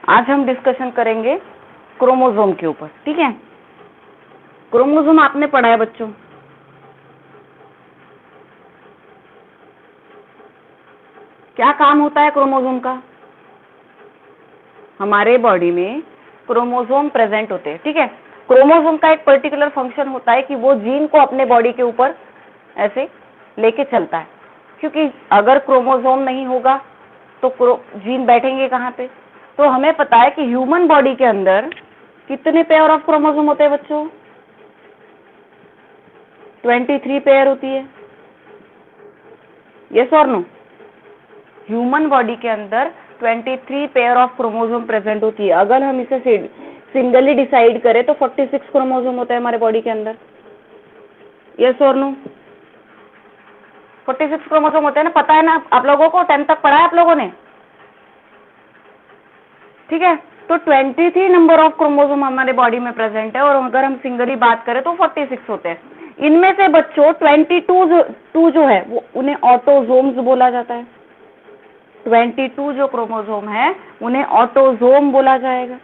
आज हम डिस्कशन करेंगे क्रोमोसोम के ऊपर, ठीक है। क्रोमोसोम आपने पढ़ा है बच्चों, क्या काम होता है क्रोमोसोम का? हमारे बॉडी में क्रोमोसोम प्रेजेंट होते हैं, ठीक है। क्रोमोसोम का एक पर्टिकुलर फंक्शन होता है कि वो जीन को अपने बॉडी के ऊपर ऐसे लेके चलता है, क्योंकि अगर क्रोमोसोम नहीं होगा तो जीन बैठेंगे कहाँ पे। तो हमें पता है कि ह्यूमन बॉडी के अंदर कितने पेयर ऑफ क्रोमोसोम होते हैं बच्चों? 23 पेयर होती है, यस और नो? ह्यूमन बॉडी के अंदर 23 पेयर ऑफ क्रोमोसोम प्रेजेंट होती है। अगर हम इसे सिंगली डिसाइड करें तो 46 क्रोमोसोम होते हैं हमारे बॉडी के अंदर, यस और नो? 46 क्रोमोसोम होते हैं ना, पता है ना आप लोगों को? 10 तक पढ़ा है आप लोगों ने, ठीक है। तो 23 नंबर ऑफ क्रोमोसोम हमारे बॉडी में प्रेजेंट है, और अगर हम सिंगली बात करें तो 46 होते हैं। इनमें से बच्चों 22 जो है वो उन्हें ऑटोजोम्स बोला जाता है। 22 जो क्रोमोसोम है उन्हें ऑटोजोम बोला जाएगा,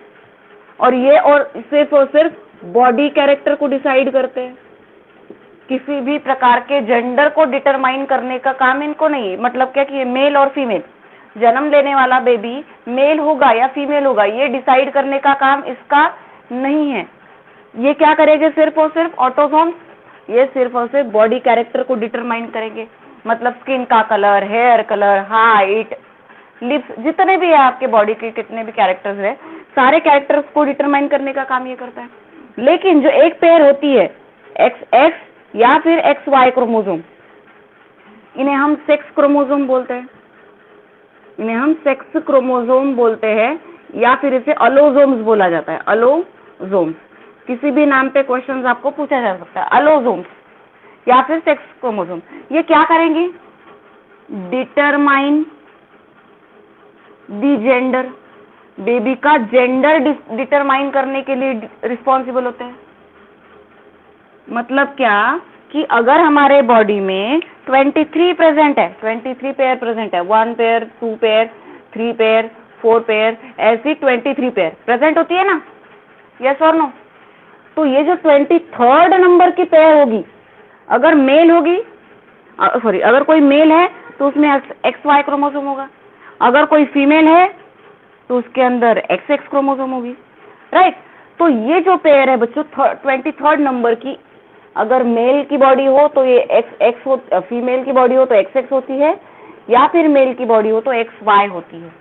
और ये और सिर्फ बॉडी कैरेक्टर को डिसाइड करते हैं। किसी भी प्रकार के जेंडर को डिटरमाइन करने का काम इनको नहीं है। मतलब क्या कि ये मेल और फीमेल, जन्म लेने वाला बेबी मेल होगा या फीमेल होगा, ये डिसाइड करने का काम इसका नहीं है। ये क्या करेंगे? सिर्फ और सिर्फ ऑटोसोम, ये सिर्फ और सिर्फ बॉडी कैरेक्टर को डिटरमाइन करेंगे। मतलब स्किन का colour, hair colour, height, lips, जितने भी है आपके बॉडी के कितने भी कैरेक्टर्स है, सारे कैरेक्टर्स को डिटरमाइन करने का काम ये करता है। लेकिन जो एक पेयर होती है XX या फिर XY क्रोमोसोम, इन्हें हम सेक्स क्रोमोसोम बोलते हैं। इन्हें हम सेक्स क्रोमोसोम बोलते हैं, या फिर इसे अलोजोम्स बोला जाता है। अलोजोम्स, किसी भी नाम पे क्वेश्चंस आपको पूछा जा सकता है। अलोजोम्स या फिर सेक्स क्रोमोसोम, ये क्या करेंगे? डिटरमाइन दी जेंडर, बेबी का जेंडर डिटरमाइन करने के लिए रिस्पॉन्सिबल होते हैं। मतलब क्या कि अगर हमारे बॉडी में 23 प्रेजेंट है, 23 पेयर प्रेजेंट है, 1 पेयर, 2 पेयर, 3 पेयर, 4 पेयर, ऐसी 23 पेयर प्रेजेंट होती है ना, यस और नो? तो ये जो 23rd नंबर की पेयर होगी, अगर मेल होगी, सॉरी, अगर कोई मेल है तो उसमें XY क्रोमोसोम होगा, अगर कोई फीमेल है तो उसके अंदर XX क्रोमोसोम होगी, राइट। तो ये जो पेयर है बच्चों 23rd नंबर की, अगर मेल की बॉडी हो तो ये XX हो, फीमेल की बॉडी हो तो XX होती है, या फिर मेल की बॉडी हो तो XY होती है।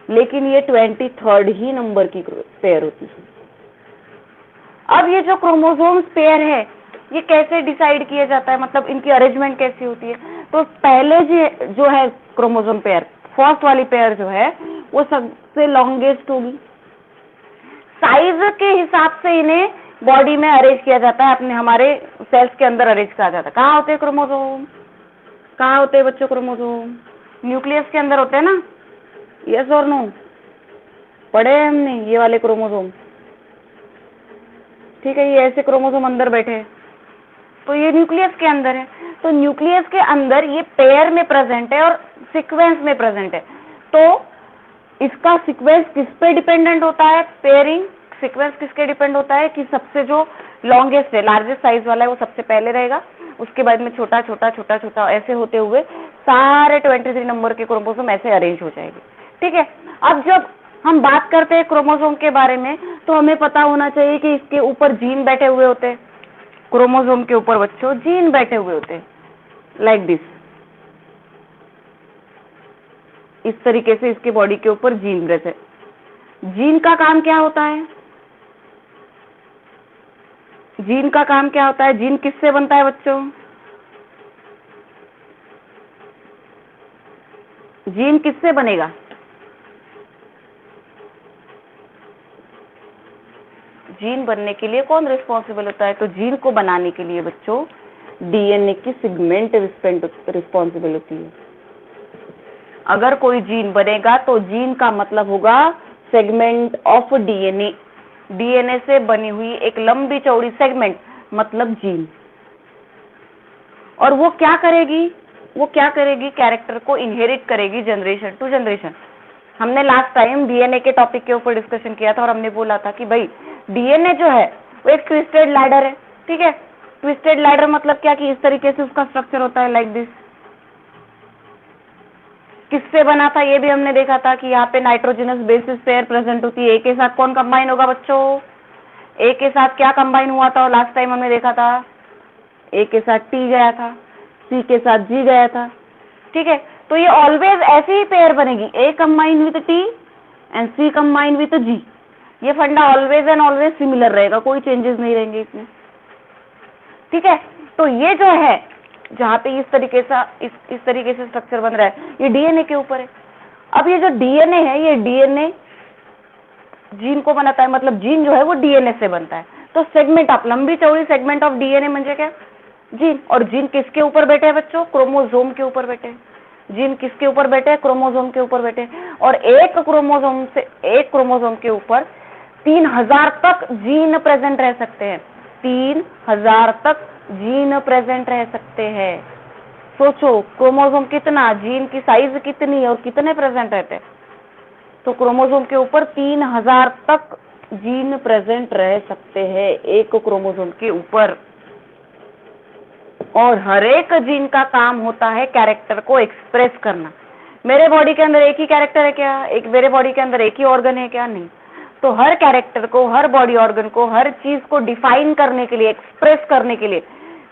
लेकिन ये 23rd ही नंबर की पेयर होती है। अब ये जो क्रोमोसोम्स पेयर है ये कैसे डिसाइड किया जाता है, मतलब इनकी अरेंजमेंट कैसी होती है? तो पहले जो है क्रोमोसोम पेयर, फर्स्ट वाली पेयर जो है वो सबसे लॉन्गेस्ट होगी। साइज के हिसाब से इन्हें बॉडी में अरेंज किया जाता है, अपने हमारे सेल्स के अंदर अरेंज किया जाता है। कहाँ होते हैं क्रोमोसोम? कहाँ होते हैं बच्चों क्रोमोसोम? न्यूक्लियस के अंदर होते हैं ना, यस और नो? पढ़े हैं हमने ये वाले क्रोमोसोम, ठीक है। ये ऐसे क्रोमोसोम अंदर बैठे हैं, तो ये न्यूक्लियस के अंदर है। तो न्यूक्लियस के अंदर ये पेयर में प्रेजेंट है और सीक्वेंस में प्रेजेंट है। तो इसका सीक्वेंस किस पे डिपेंडेंट होता है? पेयरिंग सीक्वेंस किसके डिपेंड होता है? कि सबसे जो लॉन्गेस्ट है, लार्जेस्ट साइज वाला है, वो सबसे पहले रहेगा, उसके बाद में छोटा छोटा छोटा छोटा ऐसे होते हुए सारे 23 नंबर के क्रोमोसोम ऐसे अरेंज हो जाएंगे, ठीक है। अब जब हम बात करते हैं क्रोमोसोम के बारे में तो हमें पता होना चाहिए कि इसके ऊपर जीन बैठे हुए होते हैं। क्रोमोसोम के ऊपर बच्चों जीन बैठे हुए होते हैं, लाइक दिस, इस तरीके से इसके बॉडी के ऊपर जीन रहते हैं। जीन का काम क्या होता है? जीन का काम क्या होता है? जीन किससे बनता है बच्चों? जीन किससे बनेगा? जीन बनने के लिए कौन रिस्पॉन्सिबल होता है? तो जीन को बनाने के लिए बच्चों डीएनए की सेगमेंट रिस्पॉन्सिबल होती है। अगर कोई जीन बनेगा तो जीन का मतलब होगा सेगमेंट ऑफ डीएनए, डीएनए से बनी हुई एक लंबी चौड़ी सेगमेंट, मतलब जीन। और वो क्या करेगी? वो क्या करेगी? कैरेक्टर को इनहेरिट करेगी जनरेशन टू जनरेशन। हमने लास्ट टाइम डीएनए के टॉपिक के ऊपर डिस्कशन किया था और हमने बोला था कि भाई डीएनए जो है वो एक ट्विस्टेड लैडर है, ठीक है। ट्विस्टेड लैडर मतलब क्या कि इस तरीके से उसका स्ट्रक्चर होता है, लाइक दिस। किससे बना था ये भी हमने देखा था कि यहाँ पे नाइट्रोजनस बेसिस पेयर प्रेजेंट होती है। ए के साथ कौन कंबाइन होगा बच्चों? ए के साथ क्या कंबाइन हुआ था? और लास्ट टाइम हमने देखा था ए के साथ टी गया था, सी के साथ जी गया था, ठीक है। तो ये ऑलवेज ऐसी ही पेयर बनेगी, A combine with T and C combine with G. ये funda always and always similar रहेगा, कोई चेंजेस नहीं रहेंगे इसमें, ठीक है। तो ये जो है जहाँ पे इस तरीके से स्ट्रक्चर बन रहा है, ये डीएनए के ऊपर है। अब ये जो डीएनए है, ये डीएनए जीन को बनाता है, मतलब जीन जो है वो डीएनए से बनता है। तो सेगमेंट ऑफ, लंबी चौड़ी सेगमेंट ऑफ डीएनए म्हणजे क्या? जीन। और जीन किसके ऊपर बैठे हैं बच्चों? क्रोमोसोम के ऊपर बैठे हैं। जीन किसके ऊपर बैठे हैं? क्रोमोसोम के ऊपर बैठे हैं। और एक क्रोमोसोम के ऊपर 3000 तक जीन प्रेजेंट रह सकते हैं। 3000 तक जीन प्रेजेंट रह सकते हैं। सोचो क्रोमोसोम कितना, जीन की साइज कितनी है और कितने प्रेजेंट रहते हैं। तो क्रोमोसोम के ऊपर 3000 तक जीन प्रेजेंट रह सकते हैं एक क्रोमोसोम के ऊपर। और हर एक जीन का काम होता है कैरेक्टर को एक्सप्रेस करना। मेरे बॉडी के अंदर एक ही कैरेक्टर है क्या? मेरे बॉडी के अंदर एक ही ऑर्गन है क्या? नहीं। तो हर कैरेक्टर को, हर बॉडी ऑर्गन को, हर चीज को डिफाइन करने के लिए, एक्सप्रेस करने के लिए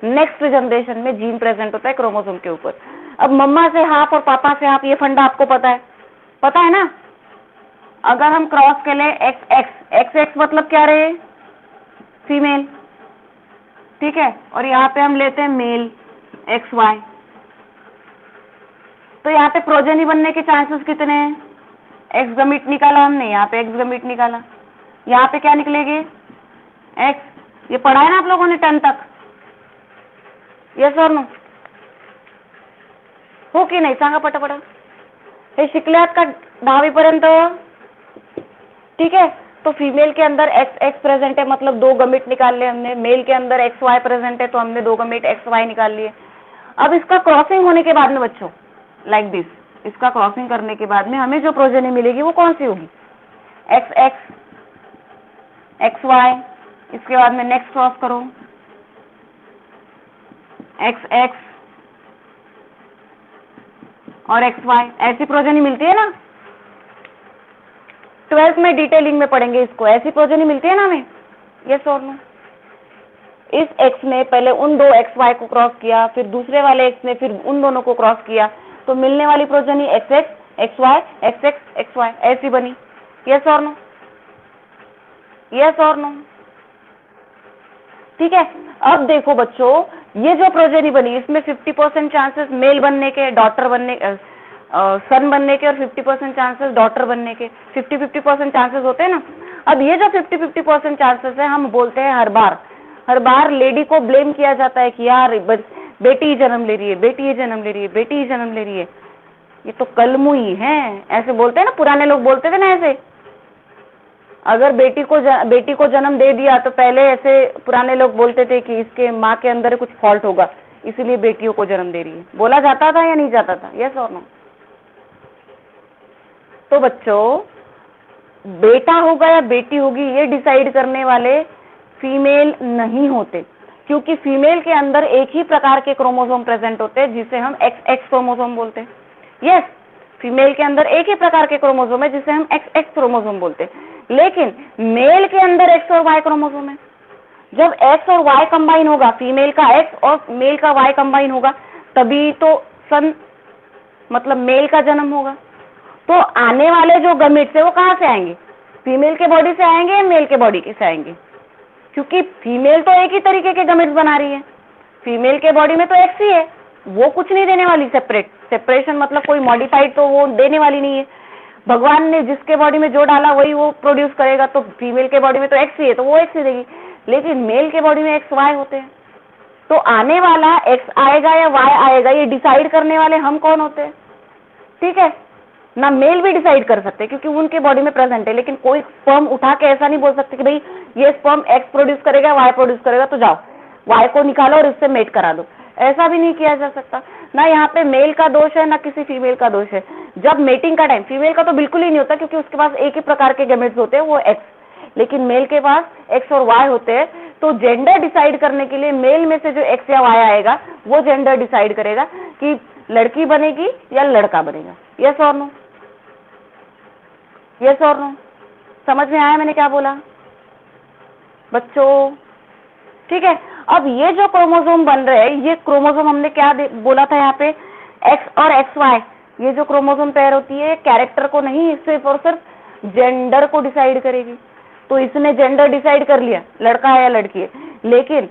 नेक्स्ट जनरेशन में जीन प्रेजेंट होता है क्रोमोसोम के ऊपर। अब मम्मा से हाफ और पापा से हाफ, ये फंडा आपको पता है ना। अगर हम क्रॉस के लिए एक्स मतलब क्या रहे? फीमेल, ठीक है। और यहाँ पे हम लेते हैं मेल XY। तो यहाँ पे प्रोजेनी बनने के चांसेस कितने हैं? एक्स गमीट निकाला हमने, यहाँ पे एक्स गमीट निकाला, यहाँ पे क्या निकलेगी? एक्स। ये पढ़ा है ना आप लोगों ने 10 तक? यस और नो? हो की नाही? सांगा पटापट। हे शिकल्यात का 10वी पर्यंत? ठीक है। तो फीमेल के अंदर एक्स प्रेजेंट है, मतलब 2 गमीट निकाल लिए हमने। मेल के अंदर XY प्रेजेंट है, तो हमने 2 गमीट XY निकाल लिए। अब इसका क्रॉसिंग होने के बाद में बच्चों, लाइक दिस, इसका क्रॉसिंग करने के बाद में हमें जो प्रोजेनी मिलेगी वो कौन सी होगी? XX XY। इसके बाद में नेक्स्ट क्रॉस करो, XX और XY। ऐसी प्रोजेनी मिलती है ना? 12th में डिटेलिंग में पढ़ेंगे इसको। ऐसी प्रोजेनी मिलती है ना हमें? यस और नो? इस X ने पहले उन 2 XY को क्रॉस किया, फिर दूसरे वाले X ने फिर उन दोनों को क्रॉस किया, तो मिलने वाली progeny XX XY XX XY ऐसी बनी। यस और नो? यस और नो? ठीक है। अब देखो बच्चों, ये जो प्रोजेनी बनी इसमें 50% चांसेस मेल बनने के, डॉटर बनने, सन बनने के, और 50% चांसेस डॉटर बनने के। 50-50% चांसेस होते हैं ना। अब ये जो 50-50% चांसेस है, हम बोलते हैं हर बार लेडी को ब्लेम किया जाता है कि यार बेटी ही जन्म ले रही है, बेटी ही जन्म ले रही है, बेटी ही जन्म ले रही है, ये तो कलमुई है, ऐसे बोलते हैं ना। पुराने लोग बोलते थे ना ऐसे। अगर बेटी को जन्म दे दिया तो पहले ऐसे पुराने लोग बोलते थे कि इसके माँ के अंदर कुछ फॉल्ट होगा, इसीलिए बेटियों को जन्म दे रही है। बोला जाता था या नहीं जाता था? यस और नो? तो बच्चों, बेटा होगा या बेटी होगी ये डिसाइड करने वाले फीमेल नहीं होते, क्योंकि फीमेल के अंदर एक ही प्रकार के क्रोमोसोम प्रेजेंट होते हैं जिसे हम XX क्रोमोसोम बोलते हैं। यस, फीमेल के अंदर एक ही प्रकार के क्रोमोसोम है जिसे हम XX क्रोमोसोम बोलते हैं। लेकिन मेल के अंदर X और Y क्रोमोसोम है। जब X और Y कंबाइन होगा, फीमेल का X और मेल का Y कंबाइन होगा, तभी तो सन मतलब मेल का जन्म होगा। तो आने वाले जो गमीट्स है वो कहाँ से आएंगे? फीमेल के बॉडी से आएंगे या मेल के बॉडी से आएंगे? क्योंकि फीमेल तो एक ही तरीके के गमीट्स बना रही है। फीमेल के बॉडी में तो X ही है, वो कुछ नहीं देने वाली। सेपरेशन मतलब कोई मॉडिफाइड तो वो देने वाली नहीं है। भगवान ने जिसके बॉडी में जो डाला वही वो प्रोड्यूस करेगा। तो फीमेल के बॉडी में तो X ही है, तो वो X ही देगी। लेकिन मेल के बॉडी में XY होते हैं। तो आने वाला X आएगा या Y आएगा, ये डिसाइड करने वाले हम कौन होते हैं? ठीक है ना। मेल भी डिसाइड कर सकते हैं क्योंकि उनके बॉडी में प्रेजेंट है, लेकिन कोई स्पर्म उठा के ऐसा नहीं बोल सकते कि भाई ये स्पर्म X प्रोड्यूस करेगा, Y प्रोड्यूस करेगा, तो जाओ Y को निकालो और इससे मेट करा दो। ऐसा भी नहीं किया जा सकता। ना यहाँ पे मेल का दोष है ना किसी फीमेल का दोष है। जब मेटिंग का टाइम, फीमेल का तो बिल्कुल ही नहीं होता क्योंकि उसके पास एक ही प्रकार के गैमेट्स होते हैं, वो एक्स, लेकिन मेल के पास एक्स और वाई होते हैं। तो जेंडर डिसाइड करने के लिए मेल में से जो एक्स या वाई आएगा वो जेंडर डिसाइड करेगा कि लड़की बनेगी या लड़का बनेगा। यस और नो? यस और नो? समझ में आया मैंने क्या बोला बच्चों? ठीक है। अब ये जो क्रोमोसोम बन रहे हैं, ये क्रोमोसोम हमने क्या बोला था यहाँ पे, एक्स और एक्स वाई, ये जो क्रोमोसोम पेयर होती है कैरेक्टर को नहीं, सिर्फ और सिर्फ जेंडर को डिसाइड करेगी। तो इसने जेंडर डिसाइड कर लिया, लड़का है या लड़की है, लेकिन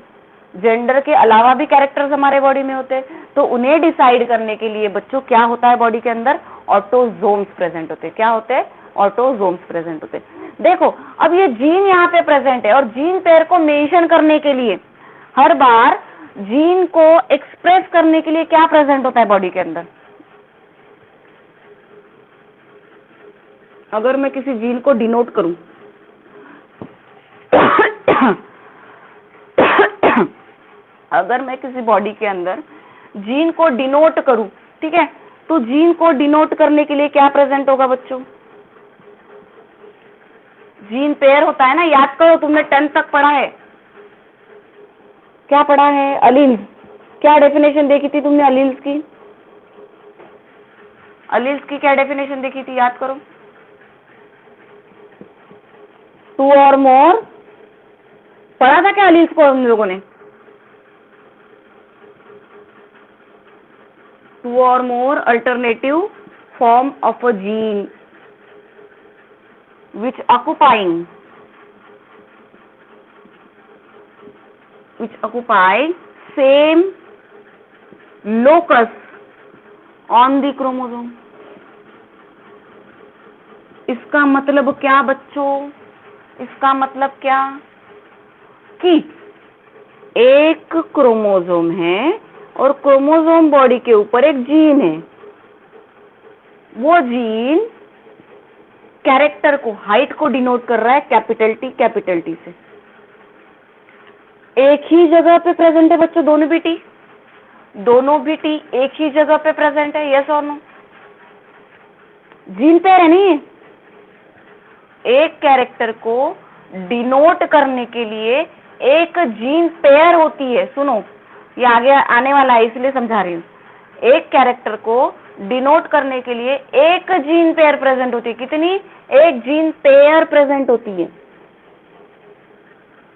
जेंडर के अलावा भी कैरेक्टर्स हमारे बॉडी में होते हैं। तो उन्हें डिसाइड करने के लिए बच्चों क्या होता है बॉडी के अंदर, ऑटोजोम्स प्रेजेंट होते हैं। क्या होते हैं? ऑटोजोम्स प्रेजेंट होते हैं। देखो अब ये जीन यहाँ पे प्रेजेंट है और जीन पेयर को मेंशन करने के लिए हर बार जीन को एक्सप्रेस करने के लिए क्या प्रेजेंट होता है बॉडी के अंदर? अगर मैं किसी जीन को डिनोट करूं अगर मैं किसी बॉडी के अंदर जीन को डिनोट करूं, ठीक है, तो जीन को डिनोट करने के लिए क्या प्रेजेंट होगा बच्चों? जीन पेयर होता है ना, याद करो तुमने 10th तक पढ़ा है। क्या पढ़ा है? अलील्स। क्या डेफिनेशन देखी थी तुमने अलील्स की? अलील्स की क्या डेफिनेशन देखी थी, याद करो। 2 और मोर, पढ़ा था क्या अलील्स को हम लोगों ने? 2 or more alternative form of a gene which occupy same locus on the chromosome। इसका मतलब क्या बच्चों? इसका मतलब क्या कि एक क्रोमोसोम है और क्रोमोसोम बॉडी के ऊपर एक जीन है। वो जीन कैरेक्टर को, हाइट को डिनोट कर रहा है कैपिटल टी से। एक ही जगह पे प्रेजेंट है बच्चों, दोनों भी टी एक ही जगह पे प्रेजेंट है। यस और नो? जीन पेयर है नहीं, एक कैरेक्टर को डिनोट करने के लिए एक जीन पेयर होती है। सुनो, ये आगे आने वाला है इसलिए समझा रही हूँ। एक कैरेक्टर को डिनोट करने के लिए एक जीन पेयर प्रेजेंट होती है। कितनी? एक जीन पेयर प्रेजेंट होती है।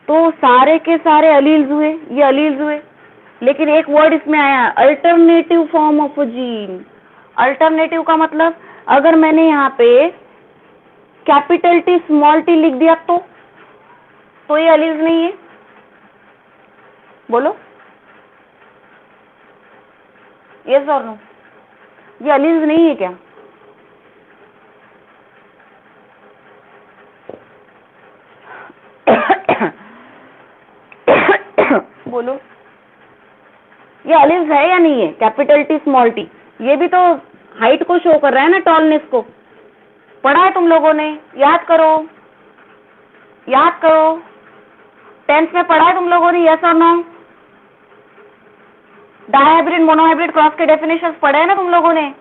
तो सारे के सारे अलील्स हुए, ये अलील्स हुए, लेकिन एक वर्ड इसमें आया, alternative form of gene. Alternative का मतलब, अगर मैंने यहाँ पे कैपिटल टी स्मॉल टी लिख दिया तो ये अलील्स नहीं है। बोलो यस और नो? ये अलील्स नहीं है क्या? बोलो, ये अलील्स है या नहीं है? कैपिटल टी स्मॉल टी, ये भी तो हाइट को शो कर रहा है ना, टॉलनेस को। पढ़ा है तुम लोगों ने? याद करो, याद करो, 10th में पढ़ा है तुम लोगों ने? यस और नो? डायहाइब्रिड, मोनोहाइब्रिड, क्रॉस के डेफिनेशंस पढ़े हैं ना तुम लोगों ने?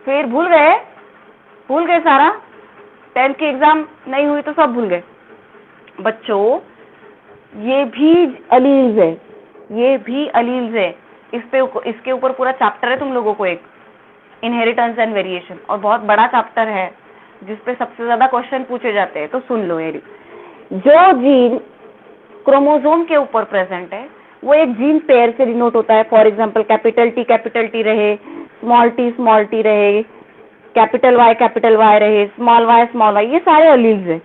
फिर भूल गए? भूल गए सारा? 10th की एग्जाम नहीं हुई तो सब भूल गए बच्चों। ये भी अलील्स है, ये भी अलील्स है। इसके ऊपर पूरा चैप्टर है तुम लोगों को, एक इनहेरिटेंस एंड वेरिएशन, और बहुत बड़ा चैप्टर है जिसपे सबसे ज्यादा क्वेश्चन पूछे जाते हैं। तो सुन लो, ये जो जीन क्रोमोसोम के ऊपर प्रेजेंट है वो एक जीन पेयर से डिनोट होता है। फॉर एग्जांपल कैपिटल टी रहे, स्मॉल टी रहे, कैपिटल वाई रहे, स्मॉल वाई, ये सारे अलील्स है,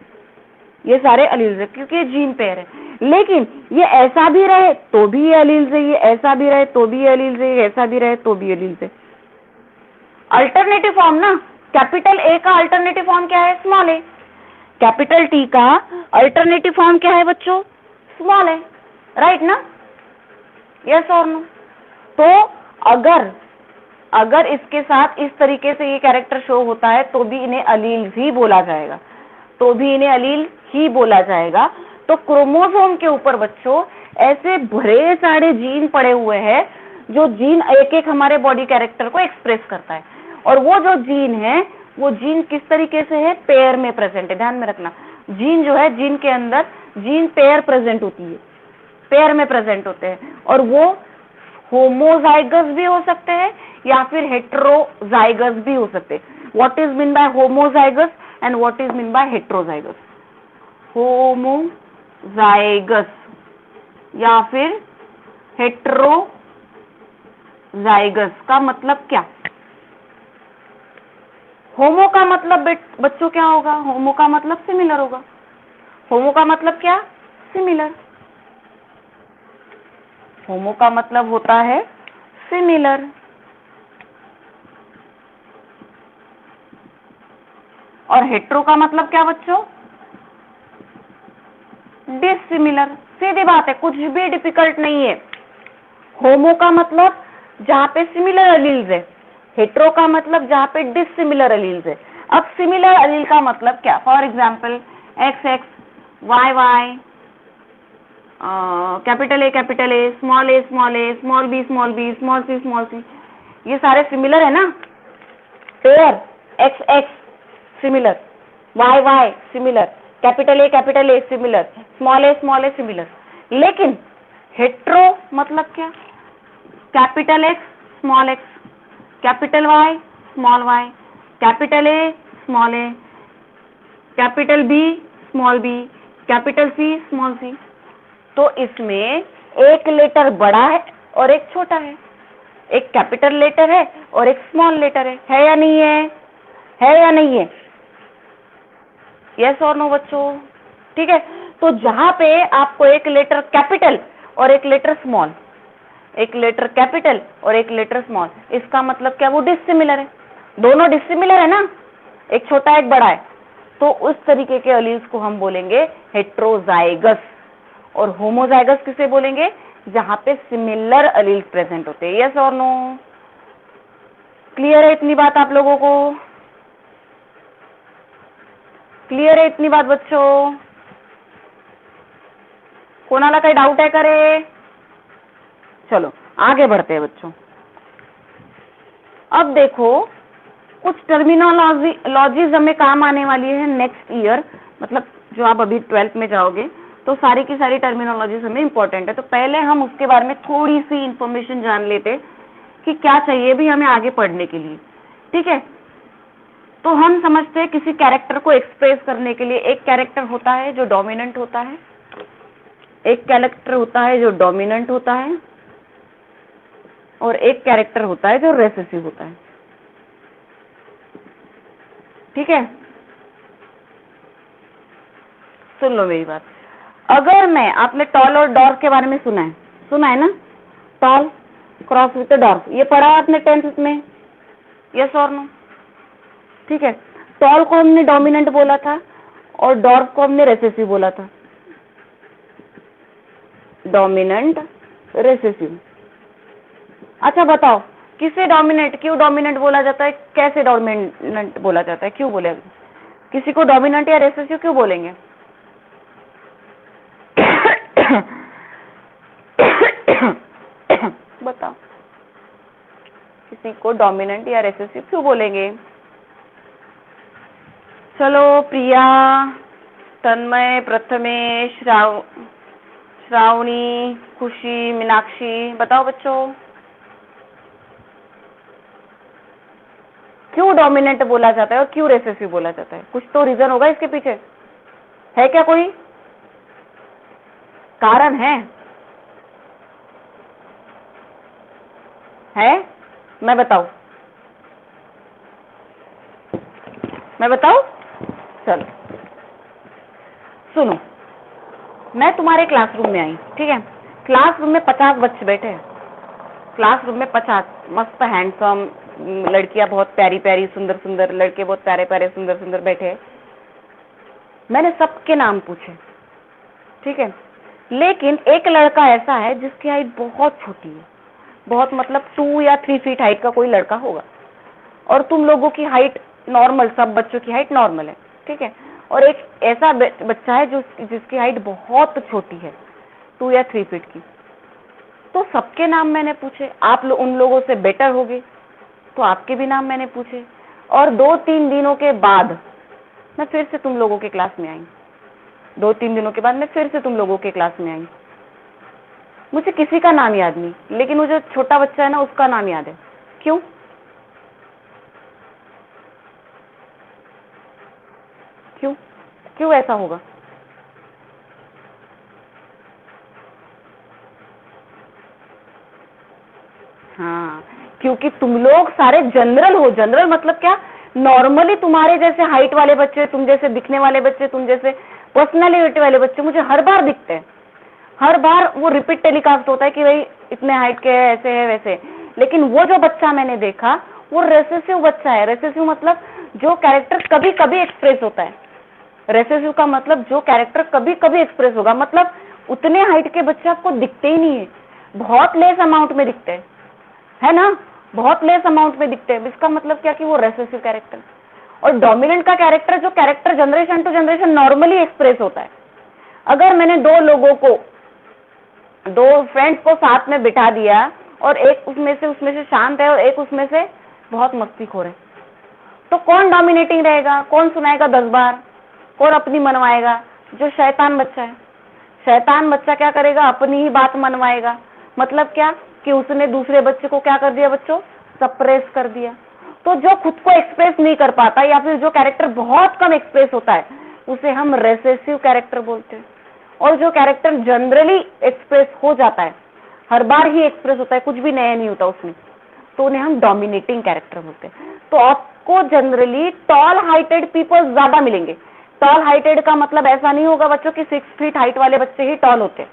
ये सारे अलील्स है क्योंकि ये जीन पेयर है। लेकिन ये ऐसा भी रहे तो भी ये अलील्स है, ये ऐसा भी रहे तो भी ये अलील्स है, ये ऐसा भी रहे तो भी अलील्स है। अल्टरनेटिव फॉर्म ना, कैपिटल ए का अल्टरनेटिव फॉर्म क्या है? स्मॉल ए। कैपिटल टी का अल्टरनेटिव फॉर्म क्या है बच्चों? स्मॉल है, राइट ना? यस और नो? तो अगर इसके साथ इस तरीके से ये कैरेक्टर शो होता है तो भी इन्हें अलील ही बोला जाएगा, तो भी इन्हें अलील ही बोला जाएगा। तो क्रोमोसोम के ऊपर बच्चों ऐसे भरे सारे जीन पड़े हुए हैं, जो जीन एक एक हमारे बॉडी कैरेक्टर को एक्सप्रेस करता है। और वो जो जीन है, वो जीन किस तरीके से है, पेयर में प्रेजेंट है। ध्यान में रखना, जीन जो है, जीन के अंदर जीन पेयर प्रेजेंट होती है, पेयर में प्रेजेंट होते हैं। और वो होमोजाइगस भी हो सकते हैं या फिर हेटेरोजाइगस भी हो सकते हैं। What is mean by homozygous and what is mean by heterozygous? Homozygous या फिर हेटेरोजाइगस का मतलब क्या? होमो का मतलब बच्चों क्या होगा? होमो का मतलब सिमिलर होगा। होमो का मतलब क्या? सिमिलर। होमो का मतलब होता है सिमिलर। और हेट्रो का मतलब क्या बच्चों? डिसिमिलर। सीधी बात है, कुछ भी डिफिकल्ट नहीं है। होमो का मतलब जहां पे सिमिलर एलील्स है, हेट्रो का मतलब जहां पे डिसिमिलर एलील्स है। अब सिमिलर एलील का मतलब क्या? For example X X, Y Y, capital A, small a, small b, small c, ये सारे सिमिलर है ना। Pair X X similar, Y Y similar, capital A similar, small a similar. लेकिन हेट्रो मतलब क्या? Capital X, capital Y, small y, capital A, capital B, small b, capital C, small c. तो इसमें एक letter बड़ा है और एक छोटा है, एक कैपिटल लेटर है और एक स्मॉल लेटर है या नहीं है? है या नहीं है? यस और नो बच्चों? ठीक है। तो जहां पे आपको एक लेटर कैपिटल और एक लेटर स्मॉल, एक लेटर कैपिटल और एक लेटर स्मॉल, इसका मतलब क्या? वो डिसिमिलर है। दोनों डिसिमिलर है ना, एक छोटा एक बड़ा है। तो उस तरीके के एलील्स को हम बोलेंगे हेट्रोजाइगस। और होमोजाइगस किसे बोलेंगे? जहां पे सिमिलर एलील्स प्रेजेंट होते हैं। यस और नो? क्लियर है इतनी बात आप लोगों को? क्लियर है इतनी बात बच्चों? कोणाला काही डाउट है करे? चलो आगे बढ़ते हैं बच्चों। अब देखो, कुछ टर्मिनोलॉजीज हमें काम आने वाली है नेक्स्ट ईयर, मतलब जो आप अभी 12th में जाओगे तो सारी की सारी टर्मिनोलॉजीज हमें इंपॉर्टेंट है। तो पहले हम उसके बारे में थोड़ी सी इंफॉर्मेशन जान लेते कि क्या चाहिए भी हमें आगे पढ़ने के लिए। ठीक है। तो हम समझते हैं किसी कैरेक्टर को एक्सप्रेस करने के लिए एक कैरेक्टर होता है जो डोमिनेंट होता है, एक कैरेक्टर होता है जो डोमिनेंट होता है, और एक कैरेक्टर होता है जो रेसेसिव होता है। ठीक है, सुन लो मेरी बात। अगर मैं, आपने टॉल और डॉर्फ के बारे में सुना है ना? टॉल क्रॉस विद डॉर्फ, ये पढ़ा है आपने 10th में? यस और नो? ठीक है। टॉल को हमने डोमिनेंट बोला था और डॉर्फ को हमने रेसेसिव बोला था। Dominant, recessive. अच्छा बताओ, किसे डोमिनेंट, क्यों डोमिनेंट बोला जाता है, कैसे डोमिनेंट बोला जाता है, क्यों बोले? किसी को डोमिनेंट या रेसेसिव क्यों बोलेंगे? बताओ, किसी को डोमिनेंट या रेसेसिव क्यों बोलेंगे? चलो प्रिया, तन्मय, प्रथमेश, श्रावणी, खुशी, मीनाक्षी, बताओ बच्चों, क्यों डोमिनेंट बोला जाता है और क्यों रेसेसिव बोला जाता है? कुछ तो रीजन होगा इसके पीछे, है क्या? कोई कारण है? मैं बताऊं? चलो सुनो, मैं तुम्हारे क्लासरूम में आई, ठीक है? क्लासरूम में 50 बच्चे बैठे हैं, क्लासरूम में 50 मस्त हैंडसम लड़कियां, बहुत प्यारी प्यारी सुंदर सुंदर लड़के, बहुत प्यारे प्यारे सुंदर सुंदर बैठे हैं। मैंने सबके नाम पूछे, ठीक है? लेकिन एक लड़का ऐसा है जिसकी हाइट बहुत छोटी है, बहुत, मतलब 2 या 3 फीट हाइट का कोई लड़का होगा, और तुम लोगों की हाइट नॉर्मल, सब बच्चों की हाइट नॉर्मल है, ठीक है? और एक ऐसा बच्चा है जो जिसकी हाइट बहुत छोटी है, 2 या 3 फीट की। तो सबके नाम मैंने पूछे, आप उन लोगों से बेटर होगे तो आपके भी नाम मैंने पूछे, और 2-3 दिनों के बाद मैं फिर से तुम लोगों के क्लास में आई। 2-3 दिनों के बाद मैं फिर से तुम लोगों के क्लास में आई। मुझे किसी का नाम याद नहीं, लेकिन वो जो छोटा बच्चा है ना उसका नाम याद है। क्यों? क्यों क्यों ऐसा होगा? हाँ, क्योंकि तुम लोग सारे जनरल हो। जनरल मतलब क्या? नॉर्मली तुम्हारे जैसे हाइट वाले बच्चे, तुम जैसे दिखने वाले बच्चे, तुम जैसे पर्सनैलिटी वाले बच्चे मुझे हर बार दिखते हैं। हर बार वो रिपीट टेलीकास्ट होता है कि भाई इतने हाइट के है, ऐसे है वैसे। लेकिन वो जो बच्चा मैंने देखा वो रेसेसिव बच्चा है। रेसेसिव मतलब जो कैरेक्टर कभी कभी एक्सप्रेस होता है। रेसेसिव का मतलब जो कैरेक्टर कभी कभी एक्सप्रेस होगा, मतलब उतने हाइट के बच्चे आपको दिखते ही नहीं है, बहुत लेस अमाउंट में दिखते हैं, है ना, बहुत लेस अमाउंट में दिखते हैं। इसका मतलब क्या कि वो रेसेसिव कैरेक्टर। और डोमिनेंट का कैरेक्टर, जो character generation to generation normally express होता है। अगर मैंने दो लोगों को, दो फ्रेंड्स को साथ में बिठा दिया और एक उसमें से शांत है और एक उसमें से बहुत मस्तीखोर है, तो कौन डोमिनेटिंग रहेगा? कौन सुनाएगा 10 बार? कौन अपनी मनवाएगा? जो शैतान बच्चा है। शैतान बच्चा क्या करेगा? अपनी ही बात मनवाएगा। मतलब क्या कि उसने दूसरे बच्चे को क्या कर दिया बच्चों? सप्रेस कर दिया। तो जो खुद को एक्सप्रेस नहीं कर पाता या फिर जो कैरेक्टर बहुत कम एक्सप्रेस होता है उसे हम रेसेसिव कैरेक्टर बोलते हैं। और जो कैरेक्टर जनरली एक्सप्रेस हो जाता है, हर बार ही एक्सप्रेस होता है, कुछ भी नया नहीं होता उसमें, तो उन्हें हम डोमिनेटिंग कैरेक्टर बोलते हैं। तो आपको जनरली टॉल हाइटेड पीपल ज्यादा मिलेंगे। टॉल हाइटेड का मतलब ऐसा नहीं होगा बच्चों की 6 फीट हाइट वाले बच्चे ही टॉल होते हैं।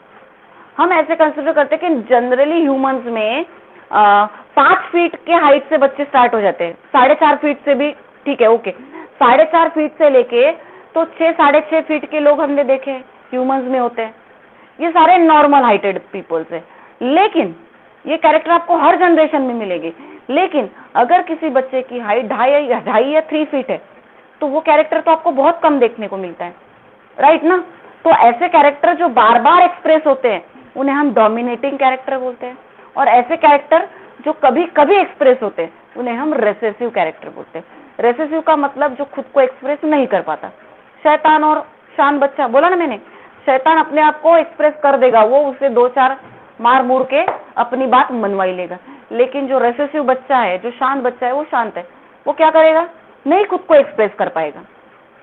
हम ऐसे कंसिडर करते हैं कि जनरली ह्यूमंस में 5 फीट के हाइट से बच्चे स्टार्ट हो जाते हैं। 4.5 फीट से भी ठीक है, ओके। 4.5 फीट से लेके तो 6-6.5 फीट के लोग हमने देखे ह्यूमंस में होते हैं। ये सारे नॉर्मल हाइटेड पीपल्स है। लेकिन ये कैरेक्टर आपको हर जनरेशन में मिलेगी। लेकिन अगर किसी बच्चे की हाइट 2.5 या 3 फीट है तो वो कैरेक्टर तो आपको बहुत कम देखने को मिलता है, राइट ना। तो ऐसे कैरेक्टर जो बार बार एक्सप्रेस होते हैं उन्हें हम डोमिनेटिंग कैरेक्टर बोलते हैं, और ऐसे कैरेक्टर जो कभी कभी एक्सप्रेस होते हैं उन्हें हम रेसेसिव कैरेक्टर बोलते हैं। रेसेसिव का मतलब जो खुद को एक्सप्रेस नहीं कर पाता। शैतान और शांत बच्चा बोला ना मैंने, शैतान अपने आप को एक्सप्रेस कर देगा, वो उसे 2-4 मार मूर के अपनी बात मनवाई लेगा। लेकिन जो रेसेसिव बच्चा है, जो शांत बच्चा है, वो शांत है, वो क्या करेगा? नहीं खुद को एक्सप्रेस कर पाएगा,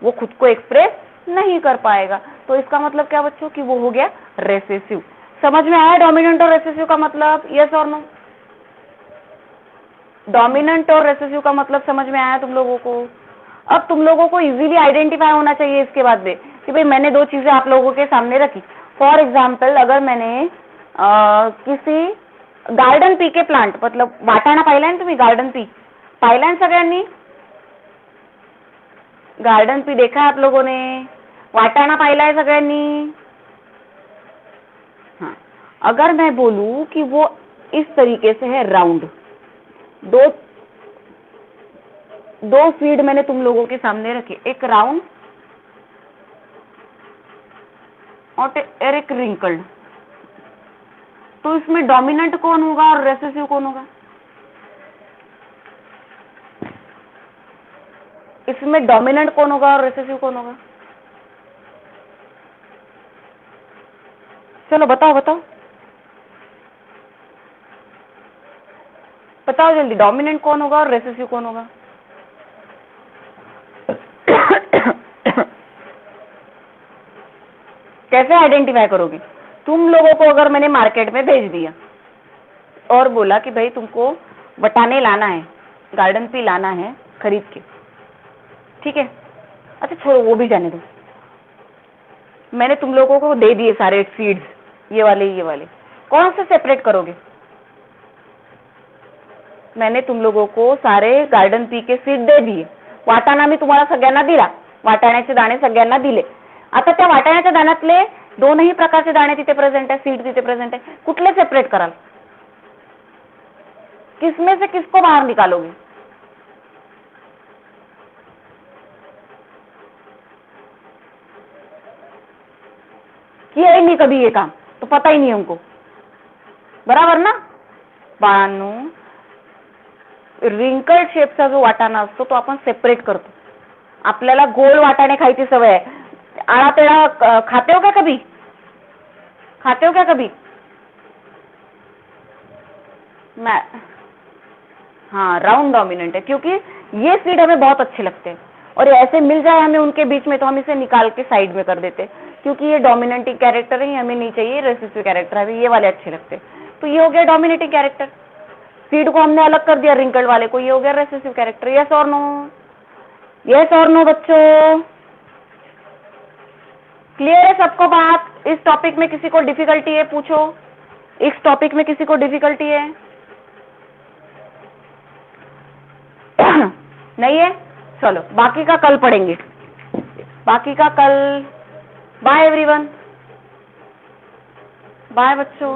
वो खुद को एक्सप्रेस नहीं कर पाएगा। तो इसका मतलब क्या बच्चों कि वो हो गया रेसेसिव। समझ में आया डोमिनेंट और रेसेसिव का मतलब? यस और नो? डोमिनेंट और रेसेसिव का मतलब समझ में आया तुम लोगों को? अब तुम लोगों को इजीली आइडेंटिफाई होना चाहिए इसके बाद में कि भाई मैंने 2 चीजें आप लोगों के सामने रखी। फॉर एग्जाम्पल, अगर मैंने किसी गार्डन पी के प्लांट, मतलब वाटाणा पाहिलाय ना तुम्ही? गार्डन पी पाहिलाय ना सगळ्यांनी? गार्डन पी देखा है आप लोगों ने? वाटाणा पाहिला है सगळ्यांनी? हाँ, अगर मैं बोलूं कि वो इस तरीके से है राउंड, दो दो फीड मैंने तुम लोगों के सामने रखे, एक राउंड और एक रिंकल्ड, तो इसमें डोमिनेंट कौन होगा और रेसेसिव कौन होगा? इसमें डोमिनेंट कौन होगा और रेसेसिव कौन होगा? चलो बताओ बताओ बताओ जल्दी, डोमिनेंट कौन होगा और रेसेसिव कौन होगा? कैसे आइडेंटिफाई करोगे? तुम लोगों को अगर मैंने मार्केट में भेज दिया और बोला कि भाई तुमको बटाने लाना है, गार्डन पी लाना है खरीद के, ठीक है, अच्छा छोड़ो वो भी जाने दो, मैंने तुम लोगों को दे दिए सारे सीड्स, ये वाले, कौन से सेपरेट करोगे? मैंने तुम लोगों को सारे गार्डन पी के सीड दे दिए, वाटाणा मी तुम्हाला सगळ्यांना दिला, वाटाण्याचे दाणे सगळ्यांना दिले. आता त्या वाटाण्याच्या दाण्यातले 2ही प्रकारचे दाणे तिथे प्रेझेंट आहे, सीड तिथे प्रेझेंट आहे, कुठले सेपरेट कराल? किसमें से किसको बाहर निकालोगे? किया ही नहीं कभी ये काम, तो पता ही नहीं हमको, बराबर ना. बाळांनो, रिंकल्ड शेपचा जो वाटाणा असतो तो आपण सेपरेट करतो. आपल्याला गोल वाटाणे खायची सवय आहे. आळा पेढा खाते हो क्या कभी? खाते हो क्या कभी? मैं, हाँ, राउंड डोमिनेंट है, क्योंकि ये सीड हमें बहुत अच्छे लगते हैं और ऐसे मिल जाए हमें उनके बीच में तो हम इसे निकाल के साइड में कर देते, क्योंकि ये डोमिनेटिंग कैरेक्टर है, हमें नहीं चाहिए रेसिसिव कैरेक्टर, हमें ये वाले अच्छे लगते हैं. तो ये हो गया डोमिनेटिंग कैरेक्टर. सीड को हमने अलग कर दिया रिंकल्ड वाले को, ये हो गया रेसिसिव कैरेक्टर. यस और नो? यस और नो बच्चों? क्लियर है सबको बात? इस टॉपिक में किसी को डिफिकल्टी है? पूछो. इस टॉपिक में किसी को डिफिकल्टी है? नहीं है? चलो बाकी का कल पढ़ेंगे, बाकी का कल. बाय एवरीवन, बाय बच्चों.